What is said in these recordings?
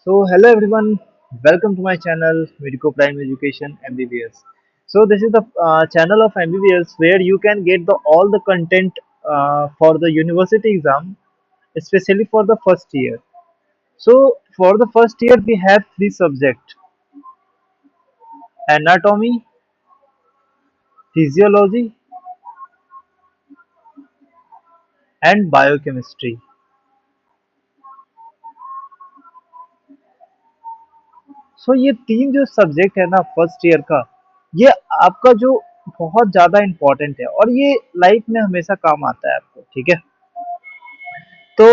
So hello everyone, welcome to my channel Medico Prime Education MBBS. So this is the channel of MBBS where you can get all the content for the university exam, especially for the first year. So for the first year we have three subjects: anatomy, physiology, and biochemistry. सो ये तीन जो subject है ना first year का, ये आपका जो बहुत ज़्यादा इम्पोर्टेंट है और ये लाइफ में हमेशा काम आता है आपको। ठीक है, तो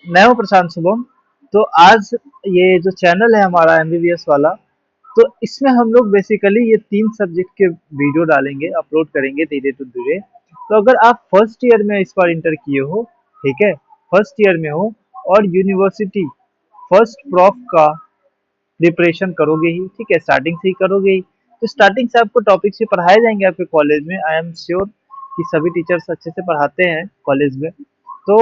मैं हूँ प्रशांत शुभम। तो आज ये जो चैनल है हमारा एमबीबीएस वाला, तो इसमें हम लोग बेसिकली ये तीन सब्जेक्ट के वीडियो डालेंगे, अपलोड करेंगे धीरे टू धीरे। तो अगर आप फर्स्ट ईयर में इस बार इंटर किए हो, ठीक है, फर्स्ट ईयर में हो और यूनिवर्सिटी फर्स्ट प्रॉफ का प्रिपरेशन करोगे ही, ठीक है, स्टार्टिंग से ही करोगे ही, तो स्टार्टिंग से आपको टॉपिक्स भी पढ़ाए जाएंगे आपके कॉलेज में। आई एम श्योर कि सभी टीचर्स अच्छे से पढ़ाते हैं कॉलेज में। तो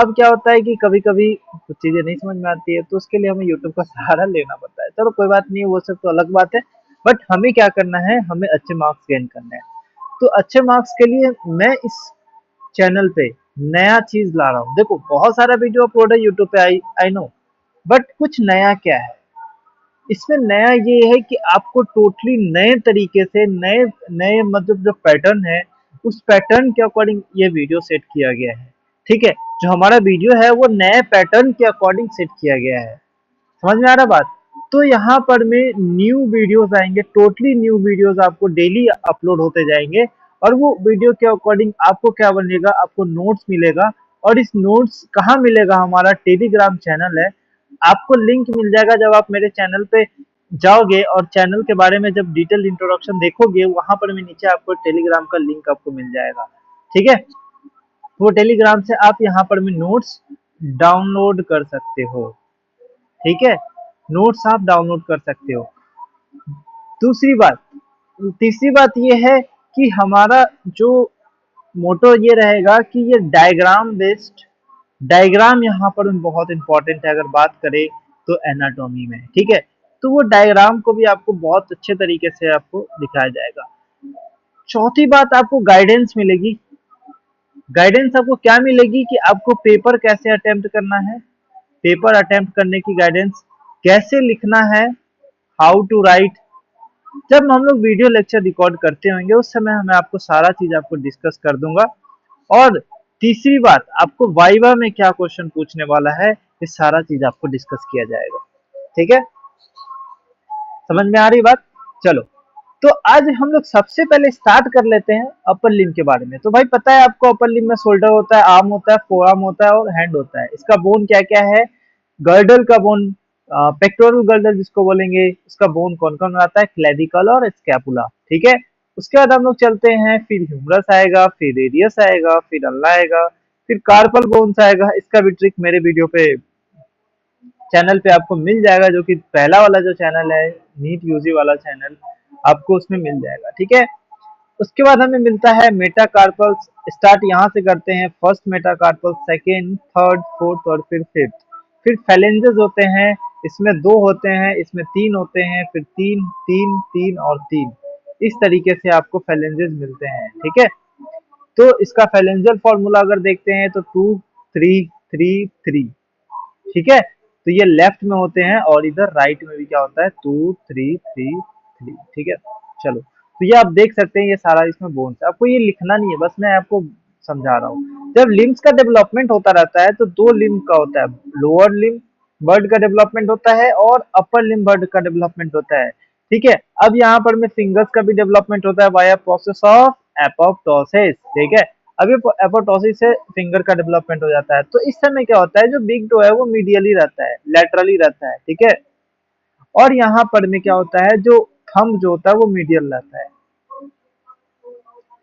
अब क्या होता है कि कभी कभी कुछ चीजें नहीं समझ में आती है, तो उसके लिए हमें यूट्यूब का सहारा लेना पड़ता है। चलो कोई बात नहीं, वो सब तो अलग बात है। बट हमें क्या करना है, हमें अच्छे मार्क्स गेन करने हैं। तो अच्छे मार्क्स के लिए मैं इस चैनल पे नया चीज ला रहा हूँ। देखो बहुत सारा वीडियो अपलोड है यूट्यूब पे, आई आई नो, बट कुछ नया क्या है इसमें? नया ये है कि आपको टोटली नए तरीके से नए नए मतलब जो पैटर्न है, उस पैटर्न के अकॉर्डिंग ये वीडियो सेट किया गया है। ठीक है, जो हमारा वीडियो है वो नए पैटर्न के अकॉर्डिंग सेट किया गया है। समझ में आ रहा बात? तो यहाँ पर में न्यू वीडियोस आएंगे, टोटली न्यू वीडियोस आपको डेली अपलोड होते जाएंगे। और वो वीडियो के अकॉर्डिंग आपको क्या बनेगा, आपको नोट्स मिलेगा। और इस नोट्स कहाँ मिलेगा? हमारा टेलीग्राम चैनल है, आपको लिंक मिल जाएगा। जब आप मेरे चैनल पे जाओगे और चैनल के बारे में जब डिटेल इंट्रोडक्शन देखोगे, वहां पर में नीचे आपको टेलीग्राम का लिंक आपको मिल जाएगा। ठीक है, वो टेलीग्राम से आप यहाँ पर में नोट्स डाउनलोड कर सकते हो। ठीक है, नोट्स आप डाउनलोड कर सकते हो। दूसरी बात, तीसरी बात ये है कि हमारा जो मोटो ये रहेगा कि ये डायग्राम बेस्ड, डायग्राम यहाँ पर बहुत इंपॉर्टेंट है अगर बात करें तो एनाटॉमी में। ठीक है, तो वो डायग्राम को भी आपको बहुत अच्छे तरीके से आपको दिखाया जाएगा। चौथी बात, आपको गाइडेंस मिलेगी। गाइडेंस आपको क्या मिलेगी कि आपको पेपर कैसे अटेम्प्ट करना है, पेपर अटेम्प्ट करने की गाइडेंस, कैसे लिखना है, हाउ टू राइट। जब हम लोग वीडियो लेक्चर रिकॉर्ड करते होंगे उस समय मैं आपको सारा चीज आपको डिस्कस कर दूंगा। और तीसरी बात, आपको वाइवा में क्या क्वेश्चन पूछने वाला है, ये सारा चीज आपको डिस्कस किया जाएगा। ठीक है, समझ में आ रही बात? चलो, तो आज हम लोग सबसे पहले स्टार्ट कर लेते हैं अपर लिम्ब के बारे में। तो भाई पता है आपको, अपर लिम्ब में शोल्डर होता है, आर्म होता है, फोर आर्म होता है और हैंड होता है। इसका बोन क्या क्या है? गर्डल का बोन, पेक्टोरल गर्डल जिसको बोलेंगे, उसका बोन कौन कौन आता है? क्लेविकल और स्कैपुला। ठीक है, उसके बाद हम लोग चलते हैं, फिर ह्यूमरस आएगा, फिर रेडियस आएगा, फिर अल्ला आएगा, फिर कार्पल बोन्स आएगा। इसका भी ट्रिक मेरे वीडियो पे चैनल पे आपको मिल जाएगा, जो कि पहला वाला जो चैनल है नीट यूजी वाला चैनल, आपको उसमें मिल जाएगा। ठीक है, उसके बाद हमें मिलता है मेटाकार्पल्स। स्टार्ट यहाँ से करते हैं, first metacarpal, second, third, fourth और फिर फिफ्थ। फिर फैलेंजेस होते हैं, इसमें दो होते हैं, इसमें तीन होते हैं, फिर तीन तीन तीन और तीन। इस तरीके से आपको फैलेंजेस मिलते हैं। ठीक है, तो इसका फैलेंजल फॉर्मूला अगर देखते हैं तो 2 3 3 3। ठीक है, तो ये लेफ्ट में होते हैं और इधर राइट में भी क्या होता है, 2 3 3 3। ठीक है, चलो, तो ये आप देख सकते हैं, ये सारा इसमें बोन्स है। आपको ये लिखना नहीं है, बस मैं आपको समझा रहा हूँ। जब लिम्स का डेवलपमेंट होता रहता है तो दो लिम्ब का होता है, लोअर लिम्ब बर्ड का डेवलपमेंट होता है और अपर लिम्ब बर्ड का डेवलपमेंट होता है। ठीक है, अब यहाँ पर में फिंगर्स का भी डेवलपमेंट होता है वाया प्रोसेस ऑफ एपोप्टोसिस। ठीक है, अभी एपोप्टोसिस से फिंगर का डेवलपमेंट हो जाता है। तो इस समय क्या होता है, जो बिग टो है वो मीडियली रहता है, लेटरली रहता है। ठीक है, और यहाँ पर में क्या होता है, जो थंब जो होता है वो मीडियल रहता है।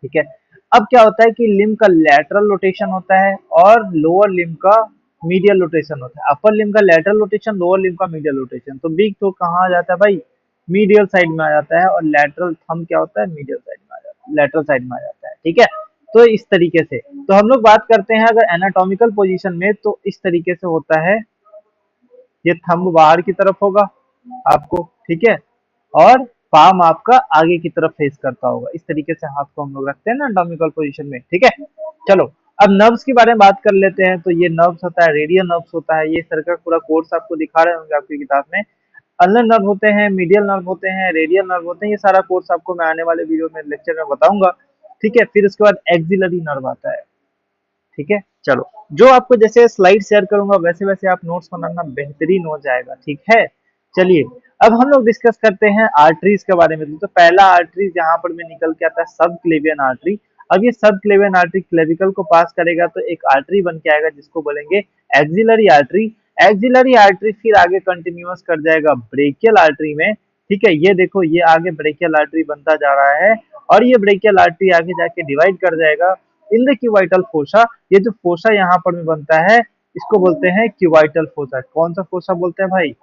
ठीक है, अब क्या होता है कि लिम्ब का लैटरल रोटेशन होता है और लोअर लिम्ब का मीडियल रोटेशन होता है। अपर लिम्ब का लैटरल रोटेशन, लोअर लिम्ब का मीडियल रोटेशन। तो बिग टो कहाँ आ जाता है भाई? मीडियल साइड में आ जाता है, और लैटरल थंब क्या होता है? मीडियल साइड में आ जाता है, लैटरल साइड में आ जाता है। ठीक है, तो इस तरीके से, तो हम लोग बात करते हैं अगर एनाटॉमिकल पोजीशन में, तो इस तरीके से होता है ये थंब बाहर की तरफ होगा आपको, ठीक है, और पाम आपका आगे की तरफ फेस करता होगा। इस तरीके से हाथ को हम लोग रखते हैं ना एनाटॉमिकल पोजीशन में, ठीक है। चलो अब नर्व्स के बारे में बात कर लेते हैं। तो ये नर्व्स होता है, रेडियल नर्व्स होता है, ये सर का पूरा कोर्स आपको दिखा रहे होंगे आपकी किताब में। अल्नर नर्व होते हैं, मीडियल नर्व होते हैं, रेडियल नर्व होते हैं, ये सारा कोर्स आपको मैं आने वाले वीडियो में लेक्चर में बताऊंगा, ठीक है। फिर उसके बाद एक्सिलरी नर्व आता है, ठीक है। चलो जो आपको जैसे स्लाइड शेयर करूंगा वैसे वैसे आप नोट्स बनाना बेहतरीन हो जाएगा, ठीक है। चलिए अब हम लोग डिस्कस करते हैं आर्टरीज के बारे में। तो पहला आर्टरीज यहाँ पर में निकल के आता है सब क्लेवियन आर्टरी। अब ये सब क्लेवियन आर्टरी क्लेविकल को पास करेगा तो एक आर्टरी बन के आएगा जिसको बोलेंगे एक्सिलरी आर्टरी। एक्सिलरी आर्टरी फिर आगे कंटिन्यूअस कर जाएगा ब्रेकियल आर्टरी में, ठीक है। ये देखो ये आगे ब्रेकियल आर्टरी बनता जा रहा है और ये ब्रेकियल आर्टरी आगे जाके डिवाइड कर जाएगा इन द क्यूबाइटल फोसा। ये जो फोसा यहाँ पर में बनता है इसको बोलते हैं क्यूबाइटल फोसा। कौन सा फोसा बोलते हैं भाई,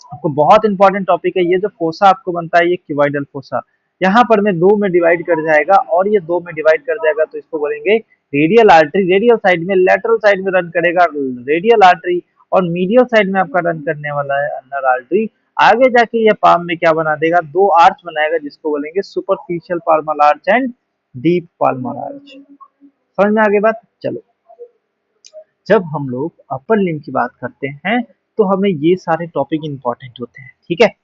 आपको बहुत इंपॉर्टेंट टॉपिक है। ये जो फोसा आपको बनता है ये क्यूबाइडल फोसा, यहाँ पर में दो में डिवाइड कर जाएगा और ये दो में डिवाइड कर जाएगा तो इसको बोलेंगे रेडियल आर्टरी। रेडियल साइड में, लेटरल साइड में रन करेगा रेडियल आर्टरी और मीडियल साइड में आपका रन करने वाला है अल्नर आर्टरी। आगे जाके ये पाम में क्या बना देगा, दो आर्च बनाएगा जिसको बोलेंगे superficial Palmer arch and deep Palmer arch. समझ में आगे बात। चलो जब हम लोग अपर लिम्ब की बात करते हैं तो हमें ये सारे टॉपिक इंपॉर्टेंट होते हैं, ठीक है।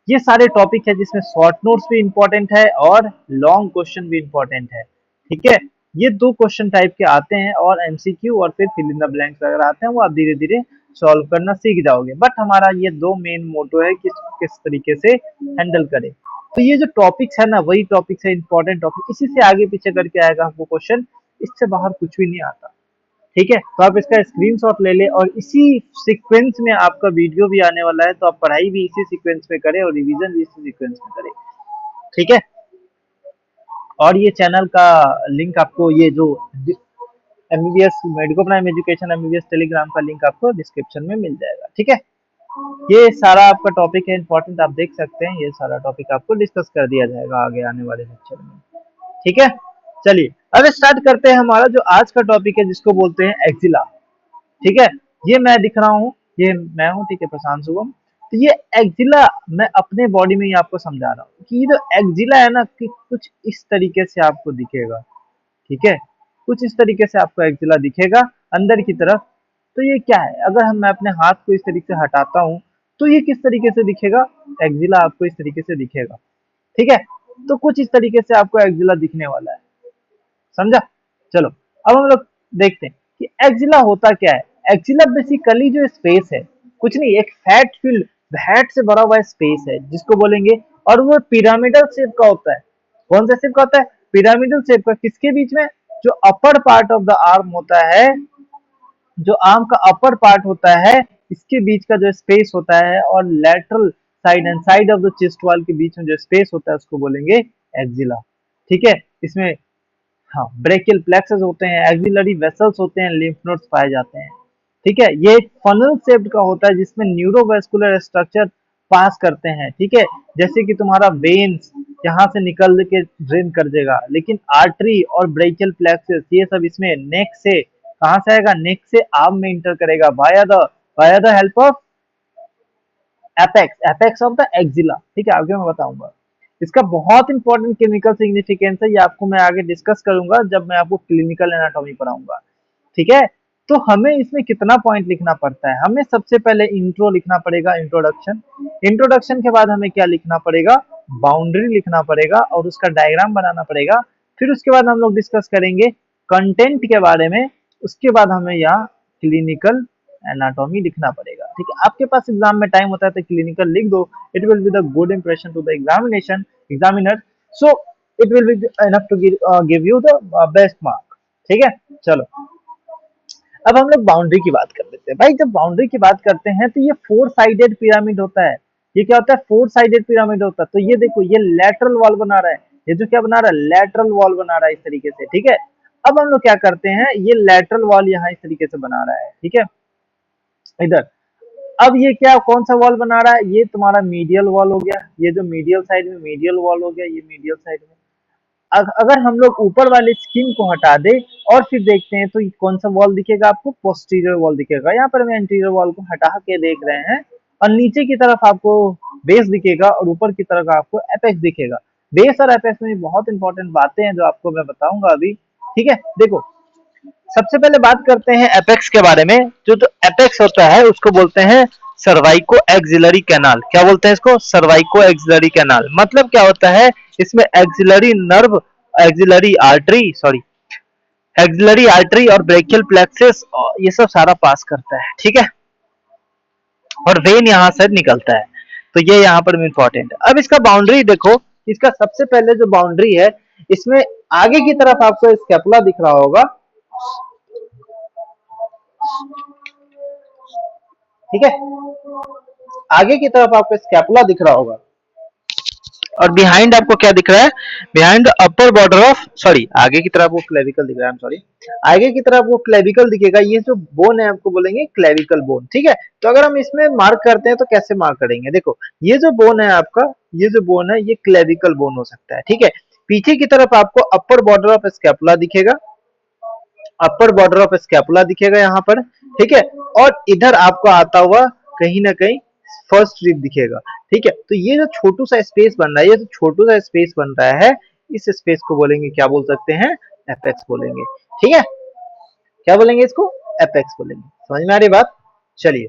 ये सारे टॉपिक है जिसमें शॉर्ट नोट्स भी इंपॉर्टेंट है और लॉन्ग क्वेश्चन भी इंपॉर्टेंट है, ठीक है। ये दो क्वेश्चन टाइप के आते हैं और एमसीक्यू और फिर फिल इन द ब्लैंक्स वगैरह आते हैं, वो आप धीरे धीरे सॉल्व करना सीख जाओगे। बट हमारा ये दो मेन मोटो है कि किस तरीके से हैंडल करें। तो ये जो टॉपिक्स है ना वही टॉपिक्स है इंपॉर्टेंट टॉपिक, इसी से आगे पीछे करके आएगा हमको क्वेश्चन, इससे बाहर कुछ भी नहीं आता, ठीक है। तो आप इसका स्क्रीनशॉट ले ले और इसी सीक्वेंस में आपका वीडियो भी आने वाला है, तो आप पढ़ाई भी इसी सीक्वेंस में करें और रिवीजन भी इसी सीक्वेंस में करें, ठीक है। और ये चैनल का लिंक आपको, ये जो MBBS medico prime education MBBS Telegram का लिंक आपको डिस्क्रिप्शन में मिल जाएगा, ठीक है। ये सारा आपका टॉपिक है इंपॉर्टेंट, आप देख सकते हैं। ये सारा टॉपिक आपको डिस्कस कर दिया जाएगा आगे आने वाले लेक्चर में, ठीक है। चलिए अब स्टार्ट करते हैं हमारा जो आज का टॉपिक है जिसको बोलते हैं एक्जिला, ठीक है। ये मैं दिख रहा हूँ, ये मैं हूँ, ठीक है, प्रशांत शुभम। तो ये एक्जिला मैं अपने बॉडी में ही आपको समझा रहा हूँ कि ये जो एक्जिला है ना कि कुछ इस तरीके से आपको दिखेगा, ठीक है। कुछ इस तरीके से आपको एक्जिला दिखेगा अंदर की तरफ। तो ये क्या है, अगर हम मैं अपने हाथ को इस तरीके से हटाता हूँ तो ये किस तरीके से दिखेगा, एक्जिला आपको इस तरीके से दिखेगा, ठीक है। तो कुछ इस तरीके से आपको एक्जिला दिखने वाला है, समझा। चलो अब हम लोग देखते हैं कि एक्जिला होता क्या है। एक्जिला बेसिकली जो स्पेस है, कुछ नहीं, एक फैट फील्ड, फैट से भरा हुआ स्पेस है जिसको बोलेंगे, और वो पिरामिडल शेप का होता है। कौन सा शेप का होता है, पिरामिडल शेप का। किसके बीच में, जो upper part of the arm होता है, जो आर्म का अपर पार्ट होता है इसके बीच का जो स्पेस होता है, और lateral side and side of the chest wall के बीच में जो स्पेस होता है उसको बोलेंगे एक्जिला, ठीक है। इसमें हाँ ब्रेकियल प्लेक्सस होते हैं, एक्सिलरी वेसल्स होते हैं, लिम्फ नोड्स पाए जाते हैं, ठीक है। ये एक फनल शेप्ड का होता है जिसमें न्यूरोवेस्कुलर स्ट्रक्चर पास करते हैं, ठीक है। जैसे कि तुम्हारा वेन्स यहाँ से निकल के ड्रेन कर देगा, लेकिन आर्टरी और ब्रेकियल प्लेक्सस ये सब इसमें नेक से, कहाँ से आएगा, नेक से आर्म में इंटर करेगा via the help of apex of the axilla, ठीक है। आगे मैं बताऊंगा इसका बहुत इंपॉर्टेंट केमिकल सिग्निफिकेंस है, ये आपको मैं आगे डिस्कस करूंगा जब मैं आपको क्लिनिकल एनाटॉमी पढ़ाऊंगा, ठीक है। तो हमें इसमें कितना पॉइंट लिखना पड़ता है, हमें सबसे पहले इंट्रो लिखना पड़ेगा, इंट्रोडक्शन। इंट्रोडक्शन के बाद हमें क्या लिखना पड़ेगा, बाउंड्री लिखना पड़ेगा और उसका डायग्राम बनाना पड़ेगा। फिर उसके बाद हम लोग डिस्कस करेंगे कंटेंट के बारे में। उसके बाद हमें यहाँ क्लिनिकल एनाटॉमी लिखना पड़ेगा, ठीक है। आपके पास एग्जाम में टाइम होता है तो क्लिनिकल लिख दो, it will be the good impression to the examiner, so it will be enough to give you the best mark, ठीक है। चलो अब हम लोग बाउंड्री की बात कर लेते हैं। भाई जब बाउंड्री की बात करते हैं तो ये फोर साइडेड पिरामिड होता है। ये क्या होता है, फोर साइडेड पिरामिड होता है। तो ये देखो ये लेटरल वॉल बना रहा है, ये जो क्या बना रहा है, लेटरल वॉल बना रहा है इस तरीके से, ठीक है। अब हम लोग क्या करते हैं, ये लेटरल वॉल यहाँ इस तरीके से बना रहा है, ठीक है, इधर। अब ये क्या, कौन सा वॉल बना रहा है, ये तुम्हारा मीडियल वॉल हो गया, ये जो मीडियल साइड में मीडियल वॉल हो गया, ये मीडियल साइड में। अगर हम लोग ऊपर वाले स्किन को हटा दे और फिर देखते हैं तो कौन सा वॉल दिखेगा आपको, पोस्टीरियर वॉल दिखेगा। यहाँ पर हम एंटीरियर वॉल को हटा के देख रहे हैं और नीचे की तरफ आपको बेस दिखेगा और ऊपर की तरफ आपको एपेक्स दिखेगा। बेस और एपेक्स में बहुत इंपॉर्टेंट बातें हैं जो आपको मैं बताऊंगा अभी, ठीक है। देखो, सबसे पहले बात करते हैं एपेक्स के बारे में। जो तो एपेक्स होता है उसको बोलते हैं सर्वाइको एक्सिलरी कैनाल। क्या बोलते हैं इसको? सर्वाइको एक्सिलरी कैनाल। मतलब क्या होता है, इसमें axillary nerve, axillary artery, sorry, axillary artery और ब्रेकियल प्लेक्सस ये सब सारा पास करता है, ठीक है। और वेन यहाँ से निकलता है, तो ये यहाँ पर इम्पोर्टेंट है। अब इसका बाउंड्री देखो, इसका सबसे पहले जो बाउंड्री है, इसमें आगे की तरफ आपको स्केपुला दिख रहा होगा, ठीक है। आगे की तरफ आपको स्कैपुला दिख रहा होगा और बिहाइंड आपको क्या दिख रहा है? Behind upper border of, sorry, आगे की तरफ वो क्लेविकल दिख रहा है, सॉरी, आगे की तरफ वो क्लेविकल दिखेगा। ये जो बोन है आपको बोलेंगे क्लेविकल बोन, ठीक है। तो अगर हम इसमें मार्क करते हैं तो कैसे मार्क करेंगे? देखो, ये जो बोन है आपका, ये जो बोन है ये क्लेविकल बोन हो सकता है, ठीक है। पीछे की तरफ आपको अपर बॉर्डर ऑफ स्कैपुला दिखेगा, अपर बॉर्डर ऑफ स्कैपुला दिखेगा यहाँ पर, ठीक है। और इधर आपको आता हुआ कहीं ना कहीं फर्स्ट रिब दिखेगा, ठीक है। तो ये जो छोटू सा स्पेस बन रहा है, ये जो छोटू सा स्पेस बन रहा है, इस स्पेस को बोलेंगे, क्या बोल सकते हैं? एपेक्स बोलेंगे, ठीक है। क्या बोलेंगे इसको? एपेक्स बोलेंगे। समझ में आ रही बात? चलिए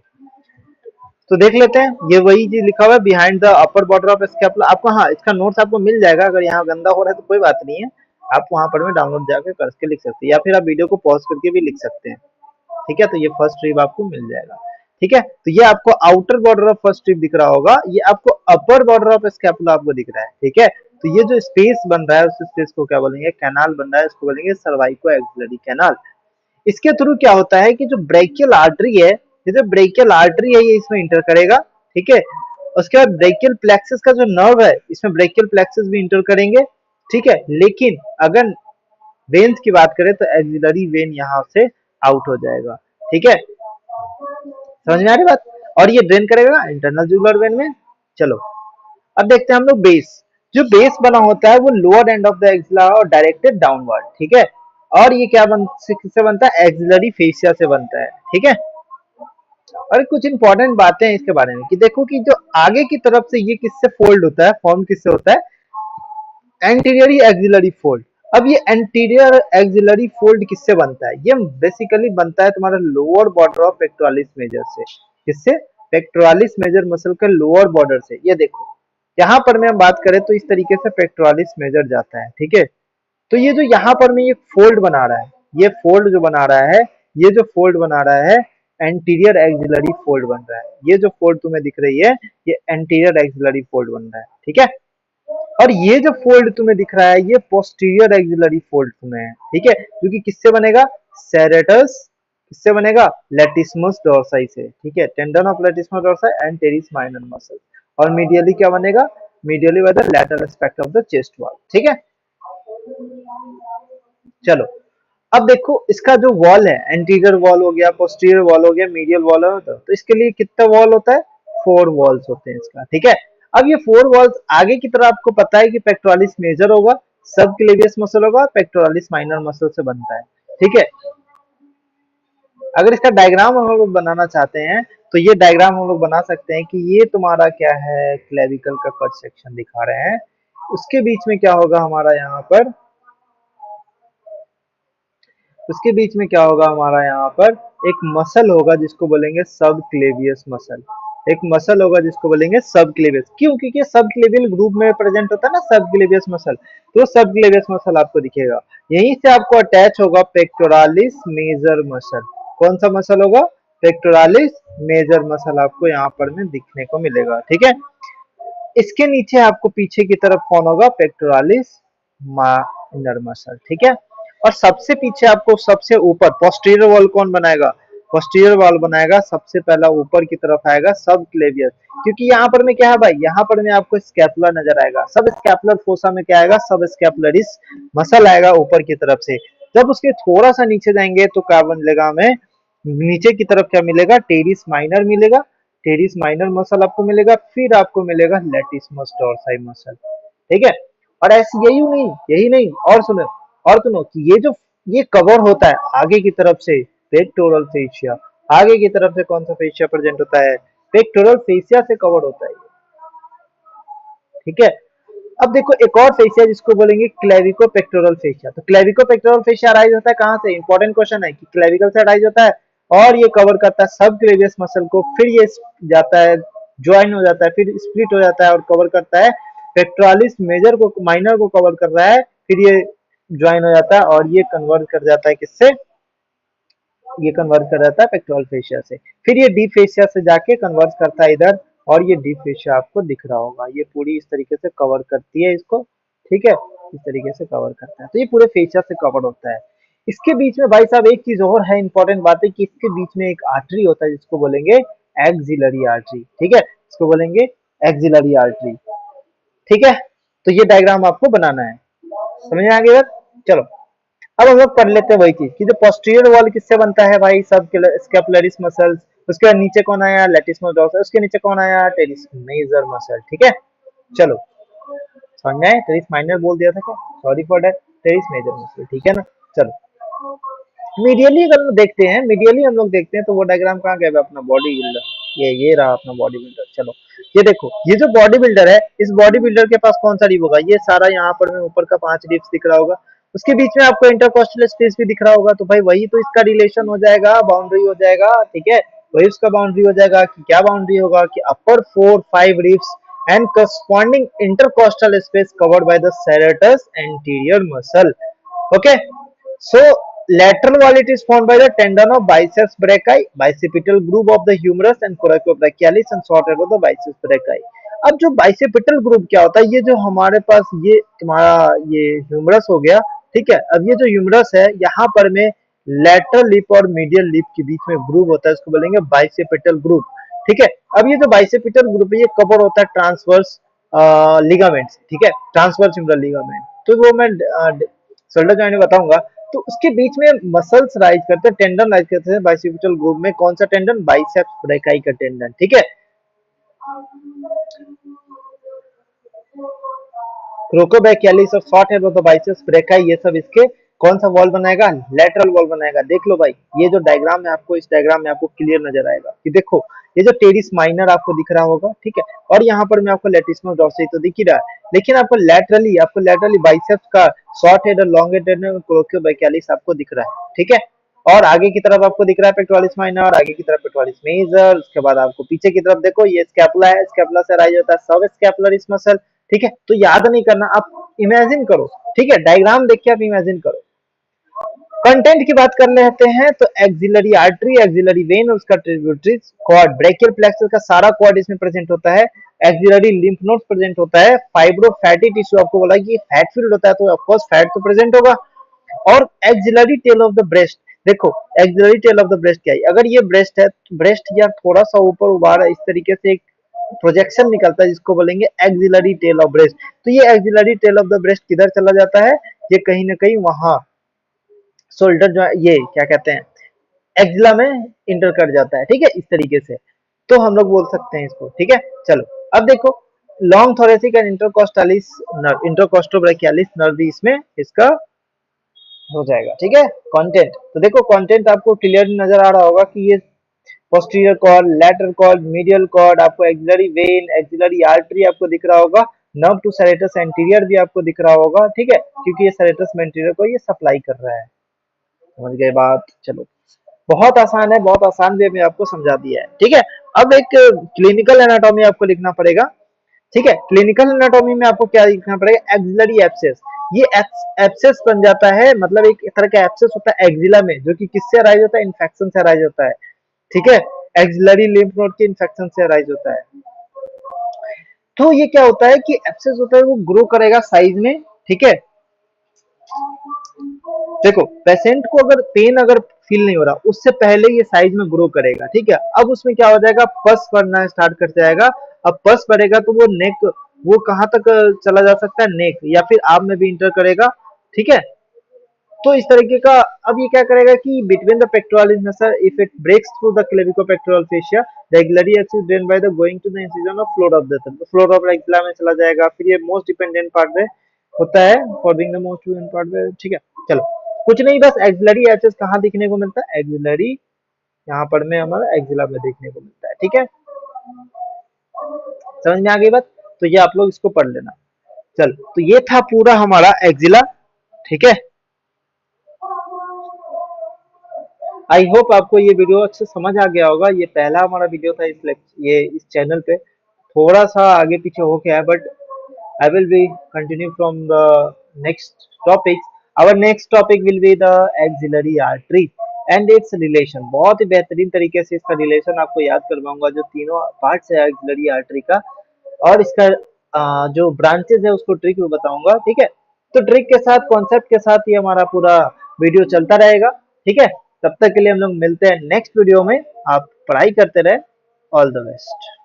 तो देख लेते हैं। ये वही चीज लिखा हुआ है, behind the upper border of scapula. आपको, हाँ, इसका नोट्स आपको मिल जाएगा। अगर यहाँ गंदा हो रहा है तो कोई बात नहीं है, आप वहां पर में डाउनलोड जाकर करके लिख सकते हैं, या फिर आप वीडियो को पॉज करके भी लिख सकते हैं, ठीक है। तो ये फर्स्ट ट्रिप आपको मिल जाएगा, ठीक है। तो ये आपको outer border of first trip दिख रहा होगा, ये आपको अपर बॉर्डर ऑफ स्कैपुला आपको दिख रहा है, ठीक है। तो ये जो स्पेस बन रहा है उस स्पेस को क्या बोलेंगे? कैनाल बन रहा है, इसको बोलेंगे सर्वाइको एक्सिलरी कैनाल। इसके थ्रू क्या होता है कि जो ब्रेकियल आर्टरी है, ये जो ब्रेकियल आर्टरी है ये इसमें इंटर करेगा, ठीक है। उसके बाद ब्रेकियल प्लेक्सस का जो नर्व है, इसमें ब्रेकियल प्लेक्सस भी इंटर करेंगे, ठीक है। लेकिन अगर वेन्स की बात करें तो एक्सिलरी वेन यहाँ से आउट हो जाएगा, ठीक है। समझ में आ रही बात? और ये ड्रेन करेगा इंटरनल जुगुलर वेन में। चलो अब देखते हैं हम लोग बेस। जो बेस बना होता है वो lower end of the axilla और डायरेक्टेड डाउनवर्ड, ठीक है। और ये क्या किससे बनता है? एक्सिलरी फेसिया से बनता है, ठीक है। और कुछ इंपॉर्टेंट बातें हैं इसके बारे में कि देखो कि जो आगे की तरफ से ये किससे फोल्ड होता है, फॉर्म किससे होता है? Anterior axillary fold. अब ये एंटीरियर एक्सिलरी फोल्ड किससे बनता है? ये बेसिकली बनता है तुम्हारा lower border of pectoralis major से। किससे? पेक्टोरालिस मेजर मसल के लोअर बॉर्डर से। ये देखो, यहाँ पर में हम बात करें तो इस तरीके से पेक्टोरालिस मेजर जाता है, ठीक है। तो ये जो यहाँ पर में ये फोल्ड बना रहा है, ये फोल्ड जो बना रहा है, ये जो फोल्ड बना रहा है, एंटीरियर एक्सिलरी फोल्ड बन रहा है। ये जो फोल्ड तुम्हें दिख रही है, ये एंटीरियर एक्सिलरी फोल्ड बन रहा है, ठीक है। और ये जो फोल्ड तुम्हें दिख रहा है, ये पोस्टीरियर एक्सिलरी फोल्ड तुम्हें है, ठीक है। जो कि किससे बनेगा? सेरेटस, किससे बनेगा? लैटिस्मस डोर्साई से, ठीक है। Tendon of latissimus dorsi and teres minor muscle. और मीडियली क्या बनेगा? Medially by the lateral aspect of the chest wall, ठीक है। चलो अब देखो, इसका जो वॉल है, एंटीरियर वॉल हो गया, पोस्टीरियर वॉल हो गया, मीडियल वॉल हो गया, तो इसके लिए कितना वॉल होता है? 4 वॉल्स होते हैं इसका, ठीक है। अब ये 4 वॉल्स आगे की तरफ आपको पता है कि पेक्टोरालिस मेजर होगा, सब क्लेवियस मसल होगा, पेक्टोरालिस माइनर मसल से बनता है, ठीक है। अगर इसका डायग्राम हम लोग बनाना चाहते हैं तो ये डायग्राम हम लोग बना सकते हैं कि ये तुम्हारा क्या है? क्लेविकल का कट सेक्शन दिखा रहे हैं। उसके बीच में क्या होगा हमारा यहाँ पर? उसके बीच में क्या होगा हमारा यहाँ पर? एक मसल होगा जिसको बोलेंगे सब क्लेवियस मसल। एक मसल होगा जिसको बोलेंगे सब क्लेवियस। क्यों? क्योंकि सब क्लेवियल ग्रुप में प्रेजेंट होता है ना सब क्लेवियस मसल, तो सब क्लेवियस मसल आपको दिखेगा। यहीं से आपको अटैच होगा पेक्टोरालिस मेजर मसल। कौन सा मसल होगा? पेक्टोरालिस मेजर मसल आपको यहाँ पर में दिखने को मिलेगा, ठीक है। इसके नीचे आपको पीछे की तरफ कौन होगा? पेक्टोरालिस माइनर मसल, ठीक है। और सबसे पीछे आपको सबसे ऊपर पोस्टीरियर वॉल कौन बनाएगा? पोस्टीरियर वॉल बनाएगा सबसे पहला, ऊपर की तरफ आएगा सब क्लेवियस। क्योंकि यहाँ पर में क्या है भाई? यहाँ पर में आपको स्कैपुला नजर आएगा, सब स्कैपुलर फोसा में क्या आएगा? सब स्कैपुलरिस मसल आएगा ऊपर की तरफ से। जब उसके थोड़ा सा नीचे जाएंगे तो क्या मिलेगा हमें? नीचे की तरफ क्या मिलेगा? टेरिस माइनर मिलेगा, टेरिस माइनर मसल आपको मिलेगा, फिर आपको मिलेगा लैटिस्मस डोर्साई मसल, ठीक है। और ऐसे यही नहीं, और सुनो, और सुनो कि ये कवर होता है आगे की तरफ से पेक्टोरल फेशिया। आगे की तरफ से कौन सा फेशिया प्रेजेंट होता है? पेक्टोरल फेशिया से कवर होता है, ठीक है। अब देखो एक और फेशिया जिसको बोलेंगे क्लेविको पेक्टोरल फेशिया। तो क्लेविको पेक्टोरल फेशिया अराइज होता है कहाँ से? इंपॉर्टेंट क्वेश्चन है कि क्लेविकल से अराइज होता है और ये कवर करता है सब क्लेवियस मसल को, फिर ये जाता है, ज्वाइन हो जाता है, फिर स्प्लिट हो जाता है और कवर करता है पेक्टोरालिस मेजर को, माइनर को कवर कर रहा है, फिर ये ज्वाइन हो जाता है और ये कन्वर्ट कर जाता है किससे? ये कन्वर्ट कर जाता है पेक्टोरल फेशिया से, फिर ये डीप फेशिया से जाके कन्वर्ट करता है इधर, और ये डीप फेशिया आपको दिख रहा होगा, ये पूरी इस तरीके से कवर करती है इसको, ठीक है, इस तरीके से कवर करता है। तो ये पूरे फेशिया से कवर होता है। इसके बीच में भाई साहब एक चीज और है, इंपॉर्टेंट बात है कि इसके बीच में एक आर्टरी होता है जिसको बोलेंगे एक्सिलरी आर्टरी, ठीक है, इसको बोलेंगे एक्सिलरी आर्टरी, ठीक है। तो ये डायग्राम आपको बनाना है, समझ में आ गया? चलो अब हम लोग पढ़ लेते हैं वही चीज कि जो पोस्टीरियर वॉल किससे बनता है भाई, सब स्कैपुलरिस मसल्स, उसके बाद नीचे कौन आया? लैटिसिमस डॉर्सस, उसके नीचे कौन आया? टेरिस मेजर मसल, ठीक है। चलो समझ में आया? टेरिस माइनर बोल दिया था क्या, sorry for that, teres major muscle, ठीक है ना। चलो मीडियली अगर हम देखते हैं, मीडियली हम लोग देखते हैं तो वो डायग्राम कहाँ गया अपना बॉडी बिल्डर, ये रहा अपना बॉडी बिल्डर। चलो ये देखो, ये जो बॉडी बिल्डर है, इस बॉडी बिल्डर के पास कौन सा रिब होगा? ये सारा यहाँ पर में ऊपर का 5 रिब्स दिख रहा होगा, उसके बीच में आपको इंटरकोस्टल स्पेस भी दिख रहा होगा, तो भाई वही तो इसका रिलेशन हो जाएगा, बाउंड्री हो जाएगा, ठीक है। वही उसका बाउंड्री हो जाएगा कि क्या बाउंड्री होगा कि अपर 4-5 ribs and corresponding intercostal space covered by the serratus anterior muscle. Okay, so lateral wall it is formed by the tendon of biceps brachii, bicipital groove of the humerus and coracobrachialis and short head of the biceps brachii. अब जो bicipital group क्या होता है, ये जो हमारे पास ये तुम्हारा ये ह्यूमरस हो गया, ठीक है। अब ये जो ह्यूमरस है यहाँ पर में लेटरल लिप और मीडियल लिप के बीच में ग्रुप होता है, इसको बोलेंगे बाइसेपिटल ग्रुप, ठीक है। अब ये जो बाइसेपिटल ग्रुप है ये कवर होता है ट्रांसवर्स लिगामेंट, ठीक है, ट्रांसवर्स ह्यूमरल लिगामेंट, तो वो मैं शोल्डर जॉइंट में बताऊंगा। तो उसके बीच में मसल्स राइज करते हैं, टेंडन राइज करते हैं बाइसेपिटल ग्रुप में, कौन सा टेंडन? बाइसेप्स ब्रेकाई का टेंडन, ठीक है। क्रोकोब्रैचियालिस और short head of the biceps brachii, ये सब इसके कौन सा वॉल बनाएगा? लेटरल वॉल बनाएगा। देख लो भाई, ये जो डायग्राम है आपको, इस डायग्राम में आपको क्लियर नजर आएगा कि देखो ये जो टेरिस माइनर आपको दिख रहा होगा, ठीक है, और यहाँ पर मैं आपको लेटिसिमस डॉर्सी तो दिख ही रहा है, लेकिन आपको लेटरली बाइसेप्स का शॉर्ट हेड और लॉन्ग हेड क्रोकोब्रैचियालिस आपको दिख रहा है, ठीक है। और आगे की तरफ आपको दिख रहा है पेक्टोरालिस माइनर, आगे की तरफ पेक्टोरालिस मेजर, उसके बाद आपको पीछे की तरफ देखो ये स्कैपुला है, स्कैपुला से राइज होता है सब स्कैपुलरिस मसल, ठीक है। तो याद नहीं करना, आप इमेजिन करो, ठीक है, डायग्राम देख के आप इमेजिन करो। कंटेंट की बात कर लेते हैं तो एक्सिलरी आर्टरी, एक्सिलरी वेन, उसका ट्रिब्यूटरीज, क्वाड, ब्रेकियल प्लेक्सस का सारा क्वाड इसमें प्रेजेंट होता है, एक्सिलरी लिम्फ नोड्स प्रेजेंट होता है, फाइब्रो फैटी टिश्यू, आपको बोला कि फैट फील्ड होता है तो ऑफ कोर्स फैट तो प्रेजेंट होगा, और axillary tail of the breast. देखो axillary tail of the breast क्या है? अगर ये ब्रेस्ट है, ब्रेस्ट या थोड़ा सा ऊपर उबार इस तरीके से एक प्रोजेक्शन निकलता है जिसको बोलेंगे एक्सिलरी टेल ऑफ ब्रेस्ट। तो ये axillary tail of the breast किधर चला जाता है? ये कहीं ना कहीं वहां शोल्डर जो ये क्या कहते हैं एक्सिला में इंटर कर जाता है, ठीक है, इस तरीके से तो हम लोग बोल सकते हैं इसको, ठीक है। चलो अब देखो long thoracic and intercostalis nerve, intercostobrachialis nerve भी इसमें इसका हो जाएगा, ठीक है। कंटेंट तो देखो, कंटेंट आपको क्लियर नजर आ रहा होगा कि ये posterior cord, lateral cord, medial cord, आपको एक्सिलरी वेन, एक्सिलरी आर्टरी आपको दिख रहा होगा, नर्व टू सेरेटस एंटीरियर भी आपको दिख रहा होगा, ठीक है, क्योंकि ये सेरेटस एंटीरियर को ये सप्लाई कर रहा है। समझ गए बात? चलो बहुत आसान है, बहुत आसान वे में आपको समझा दिया है, ठीक है। अब एक क्लिनिकल एनाटॉमी आपको लिखना पड़ेगा, ठीक है। क्लिनिकल एनाटॉमी में आपको क्या लिखना पड़ेगा? Axillary abscess. ये एब्सेस बन जाता है, मतलब एक तरह का एब्सेस होता है एक्सिला में, जो कि किससे अराइज होता है? इन्फेक्शन से अराइज होता है, ठीक है, एक्सिलरी लिम्फ नोड के इन्फेक्शन से अराइज होता है। तो ये क्या होता है कि एब्सेस होता है वो ग्रो करेगा साइज में, ठीक है। देखो पेशेंट को अगर पेन अगर फील नहीं हो रहा उससे पहले ये साइज में ग्रो करेगा, ठीक है। अब उसमें क्या हो जाएगा? पस बढ़ना स्टार्ट कर जाएगा। अब पस बढ़ेगा तो वो नेक, वो कहाँ तक चला जा सकता है? नेक या फिर आर्म में भी इंटर करेगा, ठीक है। तो इस तरीके का अब ये क्या करेगा कि between the pectoralis muscle if it breaks through the clavipectoral fascia the axillary axis drained by the going to the incision of floor of the thumb, floor of axilla में चला जाएगा। फिर ये मोस्ट डिपेंडेंट पार्ट है होता है for being the most important, ठीक है। चलो कुछ नहीं, बस एक्सिलरी आर्चेस कहाँ दिखने को मिलता है, एक्सिलरी यहाँ पर में हमारा एक्सिला में देखने को मिलता है, ठीक है। समझ में आ गई बात, तो ये आप लोग इसको पढ़ लेना। चल तो ये था पूरा हमारा एक्सिला, ठीक है। आई होप आपको ये वीडियो अच्छे समझ आ गया होगा। ये पहला हमारा वीडियो था इस चैनल पे, थोड़ा सा आगे पीछे हो गया है, but I will be continue from the next topic. Our next topic will be the axillary artery and its relation. बहुत ही बेहतरीन तरीके से इसका रिलेशन आपको याद करवाऊंगा, जो तीनों पार्ट्स है एक्सिलरी आर्टरी का, और इसका जो ब्रांचेस है उसको ट्रिक में बताऊंगा, ठीक है। तो ट्रिक के साथ, कॉन्सेप्ट के साथ ये हमारा पूरा वीडियो चलता रहेगा, ठीक है। तब तक के लिए हम लोग मिलते हैं नेक्स्ट वीडियो में। आप पढ़ाई करते रहे। All the best.